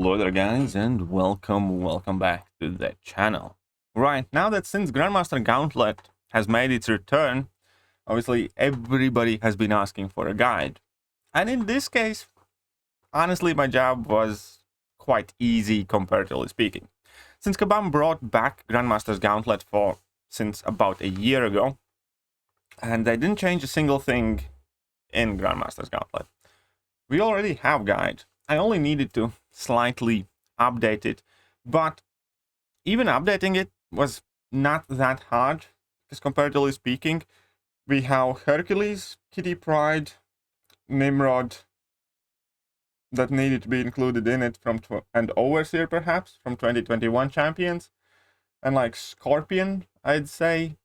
Hello there guys, and welcome back to the channel. Right, now that since Grandmaster Gauntlet has made its return, obviously everybody has been asking for a guide. And in this case, honestly my job was quite easy comparatively speaking. Since Kabam brought back Grandmaster's Gauntlet since about a year ago, and they didn't change a single thing in Grandmaster's Gauntlet. We already have guide. I only needed to slightly update it, but even updating it was not that hard, because comparatively speaking, we have Hercules, Kitty Pryde, Nimrod that needed to be included in it and Overseer perhaps from 2021 champions, and like Scorpion, I'd say,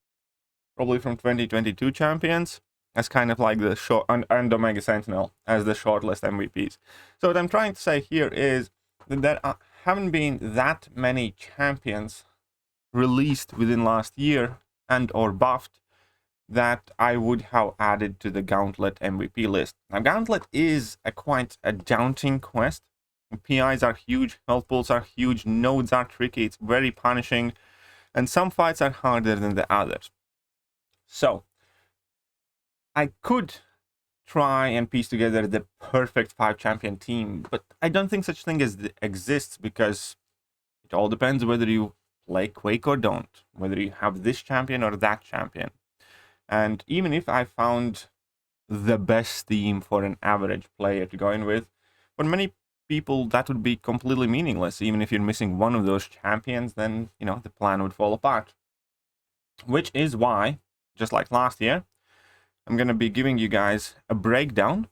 probably from 2022 champions. As kind of like the short and Omega Sentinel as the shortlist MVPs. So what I'm trying to say here is that there haven't been that many champions released within last year and or buffed that I would have added to the Gauntlet MVP list. Now Gauntlet is quite a daunting quest. PIs are huge, health pools are huge, nodes are tricky, it's very punishing, and some fights are harder than the others. So I could try and piece together the perfect 5-champion team, but I don't think such thing exists, because it all depends whether you play Quake or don't, whether you have this champion or that champion. And even if I found the best team for an average player to go in with, for many people that would be completely meaningless. Even if you're missing one of those champions, then, you know, the plan would fall apart. Which is why, just like last year, I'm going to be giving you guys a breakdown,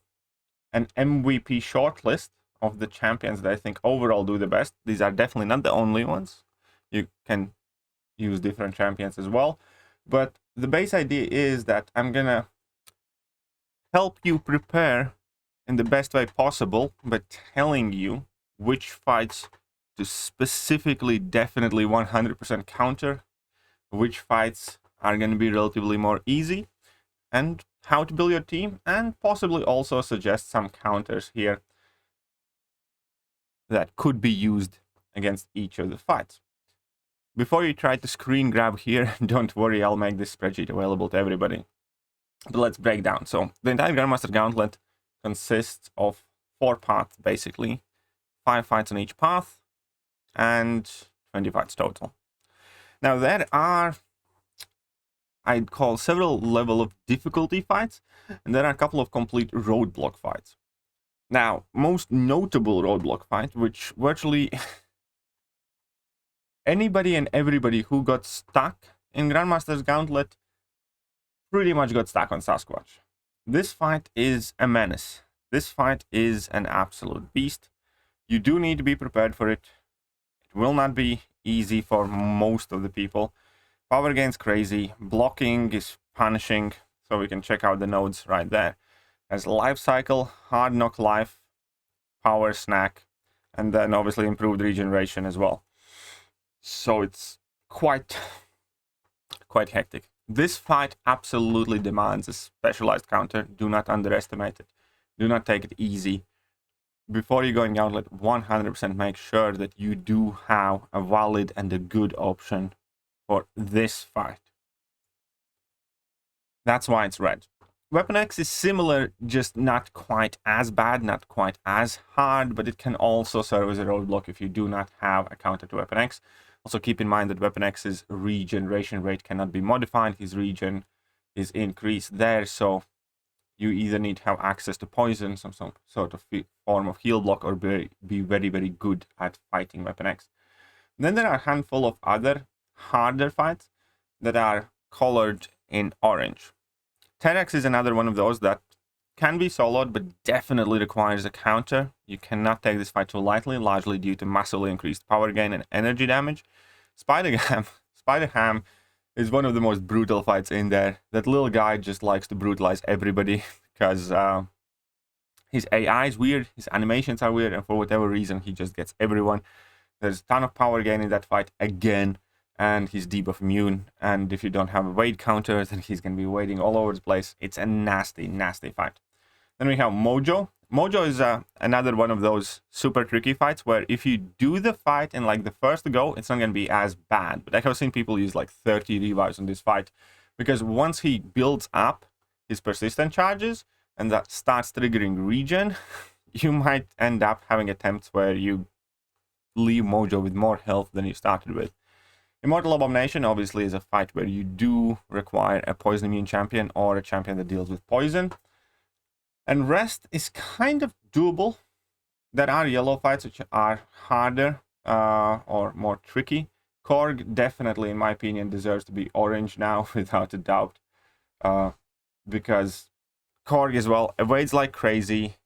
an MVP shortlist of the champions that I think overall do the best. These are definitely not the only ones. You can use different champions as well. But the base idea is that I'm going to help you prepare in the best way possible by telling you which fights to specifically, definitely 100% counter, which fights are going to be relatively more easy, and how to build your team, and possibly also suggest some counters here that could be used against each of the fights. Before you try to screen grab here, don't worry, I'll make this spreadsheet available to everybody. But let's break down. So the entire Grandmaster Gauntlet consists of 4 paths, basically. 5 fights on each path, and 20 fights total. Now there are, I'd call, several level of difficulty fights, and there are a couple of complete roadblock fights. Now, most notable roadblock fight, which virtually anybody and everybody who got stuck in Grandmaster's Gauntlet pretty much got stuck on Sasquatch. This fight is a menace. This fight is an absolute beast. You do need to be prepared for it. It will not be easy for most of the people. Power gain's crazy, blocking is punishing, so we can check out the nodes right there. As life cycle, hard knock life, power snack, and then obviously improved regeneration as well. So it's quite hectic. This fight absolutely demands a specialized counter. Do not underestimate it. Do not take it easy. Before you go in Gauntlet, 100% make sure that you do have a valid and a good option for this fight. That's why it's red. Weapon X is similar, just not quite as bad, not quite as hard, but it can also serve as a roadblock if you do not have a counter to Weapon X. Also keep in mind that Weapon X's regeneration rate cannot be modified. His regen is increased there, so you either need to have access to poison, some sort of form of heal block, or be very, very good at fighting Weapon X. Then there are a handful of other harder fights that are colored in orange. T-Rex is another one of those that can be soloed, but definitely requires a counter. You cannot take this fight too lightly, largely due to massively increased power gain and energy damage. Spider-Ham is one of the most brutal fights in there. That little guy just likes to brutalize everybody because his AI is weird, his animations are weird, and for whatever reason he just gets everyone. There's a ton of power gain in that fight again, and he's debuff immune, and if you don't have a weight counter, then he's going to be waiting all over the place. It's a nasty, nasty fight. Then we have Mojo, Mojo is another one of those super tricky fights where if you do the fight in like the first go, it's not going to be as bad. But I have seen people use like 30 revives on this fight because once he builds up his persistent charges and that starts triggering regen, you might end up having attempts where you leave Mojo with more health than you started with. Immortal Abomination obviously is a fight where you do require a poison immune champion or a champion that deals with poison. And rest is kind of doable. There are yellow fights which are harder or more tricky. Korg definitely, in my opinion, deserves to be orange now, without a doubt. Because Korg as well evades like crazy,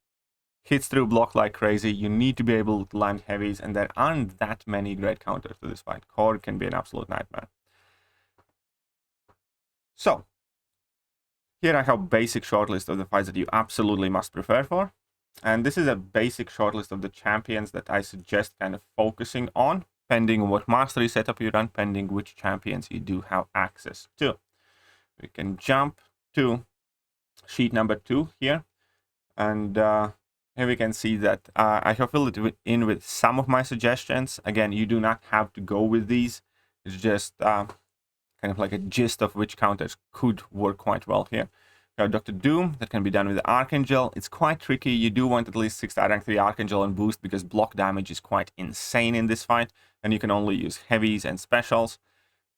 hits through block like crazy. You need to be able to land heavies, and there aren't that many great counters to this fight. Korg can be an absolute nightmare. So, here I have a basic shortlist of the fights that you absolutely must prepare for. And this is a basic shortlist of the champions that I suggest kind of focusing on, pending what mastery setup you run, pending which champions you do have access to. We can jump to sheet number 2 here. And here we can see that I have filled it in with some of my suggestions. Again, you do not have to go with these. It's just kind of like a gist of which counters could work quite well here. You have Dr. Doom, that can be done with the Archangel. It's quite tricky. You do want at least 6-star rank 3 Archangel and boost because block damage is quite insane in this fight, and you can only use heavies and specials.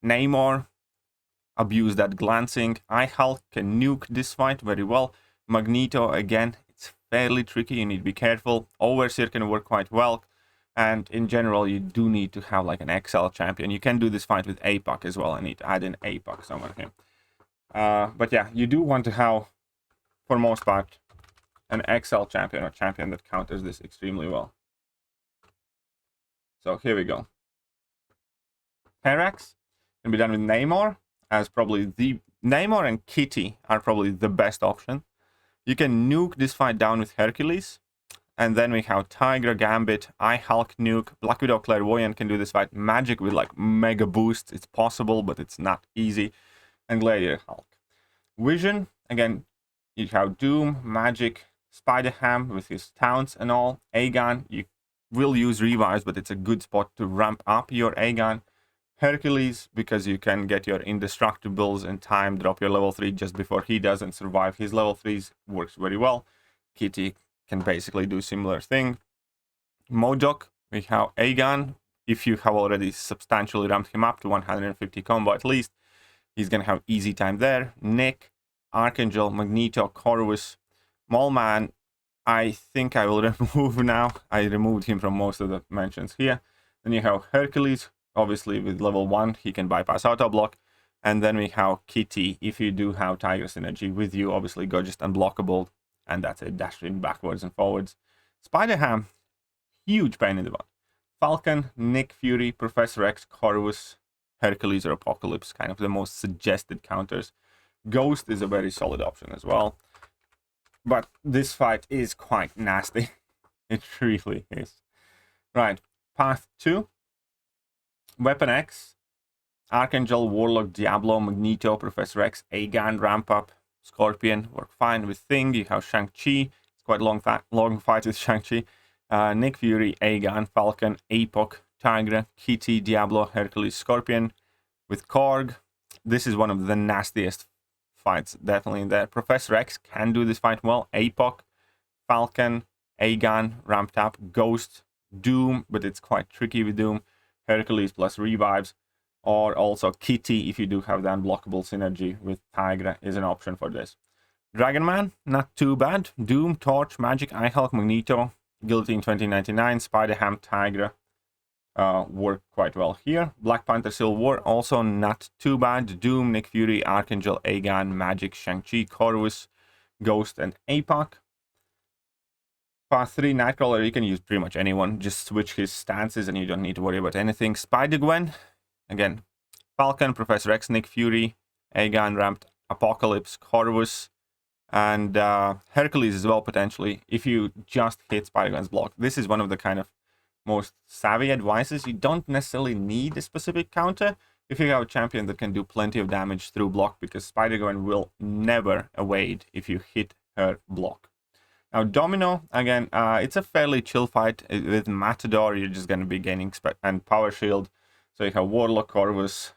Namor, abuse that glancing. Hulk can nuke this fight very well. Magneto, again, it's fairly tricky. You need to be careful. Overseer can work quite well. And in general, you do need to have like an XL champion. You can do this fight with APOC as well. I need to add in APOC somewhere here. But yeah, you do want to have, for most part, an XL champion or champion that counters this extremely well. So here we go. Herax can be done with Namor, as probably the Namor and Kitty are probably the best option. You can nuke this fight down with Hercules. And then we have Tigra, Gambit, Hulk, Nuke, Black Widow, Clairvoyant can do this fight. Magic with like mega boosts. It's possible, but it's not easy. And Gladiator Hulk. Vision, again, you have Doom, Magic, Spider-Ham with his taunts and all. Aegon, you will use revives, but it's a good spot to ramp up your Aegon. Hercules, because you can get your indestructibles in time, drop your level 3 just before he does and survive his level 3s, works very well. Kitty can basically do similar thing. Mojo, we have Aegon. If you have already substantially ramped him up to 150 combo at least, he's gonna have easy time there. Nick, Archangel, Magneto, Corvus, Mallman. I think I will remove now. I removed him from most of the mentions here. Then you have Hercules, obviously with level 1, he can bypass auto block. And then we have Kitty. If you do have Tiger Synergy with you, obviously go just unblockable. And that's it, dashing backwards and forwards. Spider-Ham, huge pain in the butt. Falcon, Nick Fury, Professor X, Corvus, Hercules or Apocalypse, kind of the most suggested counters. Ghost is a very solid option as well. But this fight is quite nasty. It really is. Right, path 2. Weapon X, Archangel, Warlock, Diablo, Magneto, Professor X, Aegon, ramp up. Scorpion work fine with Thing. You have Shang-Chi. It's quite a long fight with Shang-Chi. Nick Fury, Aegon, Falcon, APOC, Tigra, Kitty, Diablo, Hercules, Scorpion. With Korg, this is one of the nastiest fights definitely in there. Professor X can do this fight well. APOC, Falcon, Aegon, ramped up. Ghost, Doom, but it's quite tricky with Doom. Hercules plus revives. Or also Kitty, if you do have the unblockable synergy with Tigra, is an option for this. Dragon Man, not too bad. Doom, Torch, Magic, Hulk, Magneto, Guillotine 2099, Spider-Ham, Tigra work quite well here. Black Panther Civil War, also not too bad. Doom, Nick Fury, Archangel, Aegon, Magic, Shang-Chi, Corvus, Ghost, and APOC. Path 3, Nightcrawler, you can use pretty much anyone. Just switch his stances and you don't need to worry about anything. Spider-Gwen, again, Falcon, Professor X, Nick Fury, Aegon, ramped, Apocalypse, Corvus, and Hercules as well, potentially, if you just hit Spider-Gwen's block. This is one of the kind of most savvy advices. You don't necessarily need a specific counter if you have a champion that can do plenty of damage through block, because Spider-Gwen will never evade if you hit her block. Now, Domino, again, it's a fairly chill fight. With Matador, you're just going to be gaining and Power Shield. So you have Warlock, Corvus,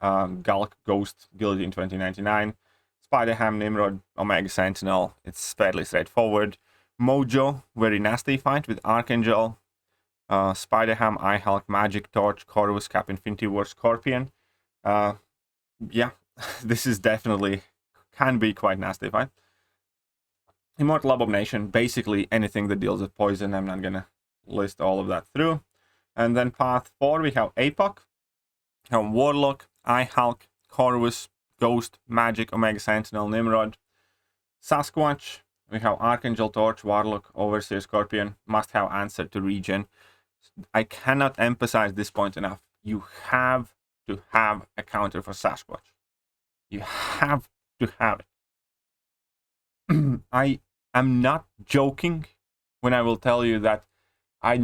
Gulk, Ghost, Guillotine 2099, Spider-Ham, Nimrod, Omega Sentinel. It's fairly straightforward. Mojo, very nasty fight with Archangel, Spider-Ham, Eye-Hulk, Magic Torch, Corvus, Cap Infinity War, Scorpion. Yeah, this is definitely can be quite nasty fight. Immortal Abomination, basically anything that deals with poison. I'm not gonna list all of that through. And then path 4, we have APOC, Warlock, Eye-Hulk, Corvus, Ghost, Magic, Omega Sentinel, Nimrod. Sasquatch, we have Archangel, Torch, Warlock, Overseer, Scorpion. Must have answer to regen. I cannot emphasize this point enough. You have to have a counter for Sasquatch. You have to have it. I am not joking when I will tell you that I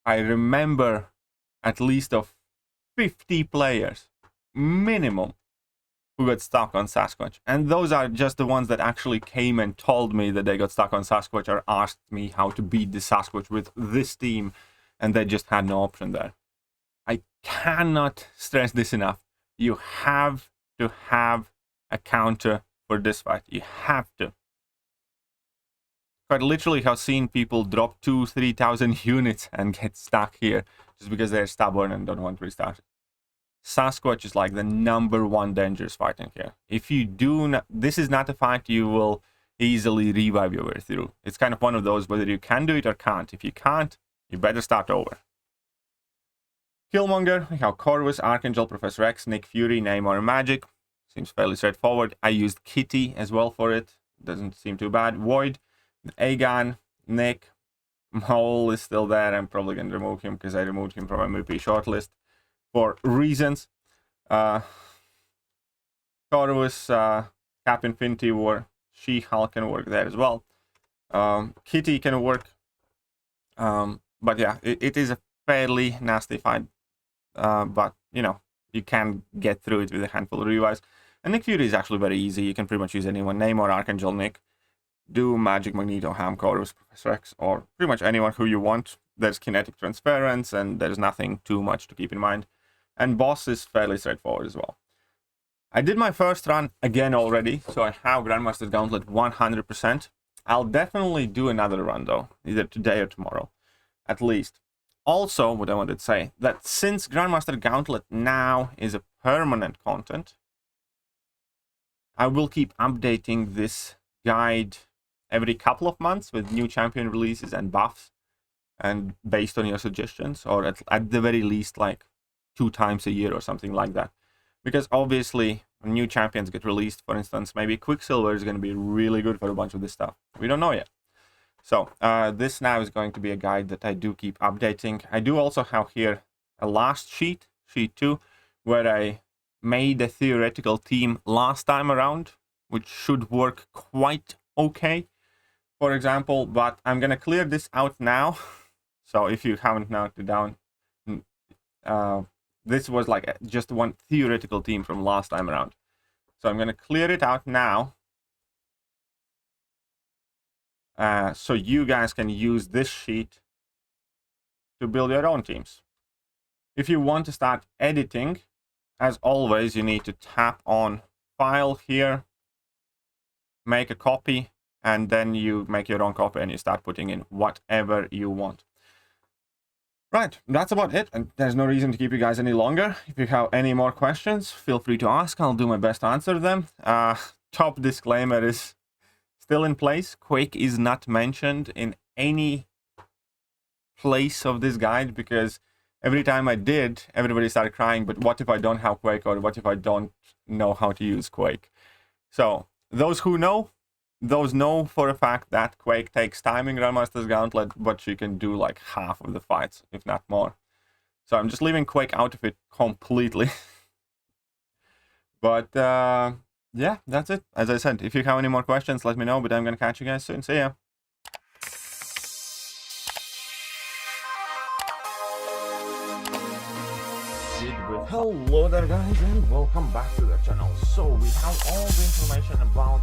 remember at least of 50 players minimum who got stuck on Sasquatch. And those are just the ones that actually came and told me that they got stuck on Sasquatch or asked me how to beat the Sasquatch with this team, and they just had no option there. I cannot stress this enough. You have to have a counter for this fight. You have to. Quite literally have seen people drop 2,000-3,000 units and get stuck here just because they're stubborn and don't want to restart it. Sasquatch is like the #1 dangerous fight in here. If you do not, this is not a fight you will easily revive your way through. It's kind of one of those whether you can do it or can't. If you can't, you better start over. Killmonger, we have Corvus, Archangel, Professor X, Nick Fury, Namor, Magic. Seems fairly straightforward. I used Kitty as well for it. Doesn't seem too bad. Void, Aegon, Nick. Mole is still there. I'm probably going to remove him because I removed him from MVP shortlist for reasons. Corvus, Cap Infinity War, She-Hulk can work there as well. Kitty can work. But yeah, it is a fairly nasty fight. But, you know, you can get through it with a handful of revives. And Nick Fury is actually very easy. You can pretty much use anyone. Namor, Archangel, Nick. Do Magic, Magneto, Ham, Corvus, Professor X, or pretty much anyone who you want. There's kinetic transference, and there's nothing too much to keep in mind. And boss is fairly straightforward as well. I did my first run again already, so I have Grandmaster Gauntlet 100%. I'll definitely do another run though, either today or tomorrow, at least. Also, what I wanted to say, that since Grandmaster Gauntlet now is a permanent content, I will keep updating this guide every couple of months with new champion releases and buffs, and based on your suggestions, or at the very least like 2 times a year or something like that. Because obviously, when new champions get released, for instance, maybe Quicksilver is going to be really good for a bunch of this stuff. We don't know yet. So, this now is going to be a guide that I do keep updating. I do also have here a last sheet, sheet 2, where I made a theoretical team last time around, which should work quite okay, for example, but I'm going to clear this out now. So if you haven't noted down, this was like just one theoretical team from last time around. So I'm going to clear it out now. So you guys can use this sheet to build your own teams. If you want to start editing, as always, you need to tap on File here, make a copy, and then you make your own copy and you start putting in whatever you want. Right, that's about it, and there's no reason to keep you guys any longer. If you have any more questions, feel free to ask. I'll do my best to answer them. Top disclaimer is still in place. Quake is not mentioned in any place of this guide, because every time I did, everybody started crying, but what if I don't have Quake, or what if I don't know how to use Quake? So, those who know, those know for a fact that Quake takes time in Grandmaster's Gauntlet, but you can do like half of the fights, if not more. So I'm just leaving Quake out of it completely. But yeah, that's it. As I said, if you have any more questions, let me know, but I'm going to catch you guys soon. See ya. Hello there guys, and welcome back to the channel. So we have all the information about